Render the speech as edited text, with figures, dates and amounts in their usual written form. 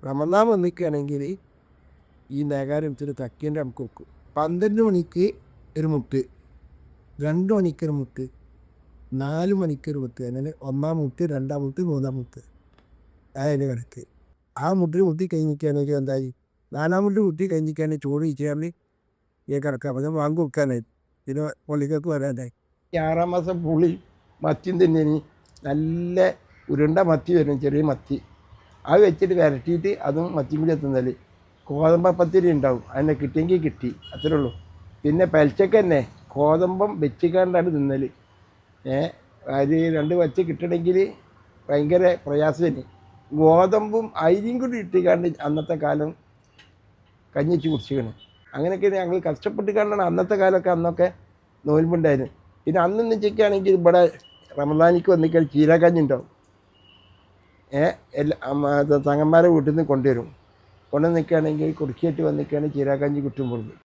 റമദാൻ വന്നിക്കുകയാണെങ്കിൽ ഈ നേകാരം ഇച്ചിരി തക്കേൻ്റെ നമുക്ക് വെക്കും. 12 മണിക്ക് ഒരു മുട്ട്, 2 മണിക്കൊരു മുട്ട്, 4 മണിക്കൊരു മുട്ട്, അങ്ങനെ 1-ാം മുട്ട്, 2-ാം മുട്ട്, 3-ാം മുട്ട്, അതിന് കണക്ക്. ആ മുട്ടിൽ മുട്ടി കഴിഞ്ഞിരിക്കുകയാണെങ്കിൽ എന്തായി, 4-ാം മുട്ട് മുട്ടി കഴിഞ്ഞിരിക്കുകയാണെങ്കിൽ ചോറ് കഴിച്ചാൽ ഈ കിടക്കാം. അപ്പം വാങ്ങി കൊടുക്കാനായി പിന്നെ പള്ളിക്കൾക്ക് വരാനായി. 6-ാം മാസം പുളി മത്തിയും തിന്നേനി നല്ല ഉരുണ്ട മത്തി വരും, ചെറിയ മത്തി. അത് വെച്ചിട്ട് വരട്ടിയിട്ട് അതും മത്തിയും കൂടി എത്തുന്നതിൽ ഗോതമ്പപ്പത്തിരി ഉണ്ടാവും. അതിനെ കിട്ടിയെങ്കിൽ കിട്ടി, അത്രേ ഉള്ളൂ. പിന്നെ പലിച്ചക്ക് തന്നെ ഗോതമ്പം വെച്ചിക്കാണ്ടാണ് തിന്നൽ. അരി 2 വച്ച് കിട്ടണമെങ്കിൽ ഭയങ്കര പ്രയാസത്തിന് ഗോതമ്പും അരിയും കൂടി ഇട്ടിക്കാണ്ട് അന്നത്തെ കാലം കഞ്ഞിച്ച് കുടിച്ചിക്കണം. അങ്ങനെയൊക്കെ ഞങ്ങൾ കഷ്ടപ്പെട്ട് കണ്ടാണ് അന്നത്തെ കാലമൊക്കെ അന്നൊക്കെ നോൽമ്പുണ്ടായിരുന്നു. പിന്നെ അന്നൊന്നും ചെക്കുകയാണെങ്കിൽ ഇവിടെ റമദാനിക്ക് വന്നിക്കാൻ ചീരക്കഞ്ഞി ഉണ്ടാവും. തങ്ങന്മാരെ വീട്ടിൽ നിന്ന് കൊണ്ടുവരും. കൊണ്ടു നിൽക്കുകയാണെങ്കിൽ കുടുക്കിയിട്ട് വന്നിക്കുകയാണെങ്കിൽ ചീരാക്കഞ്ഞി കുറ്റും കൊടുക്കും.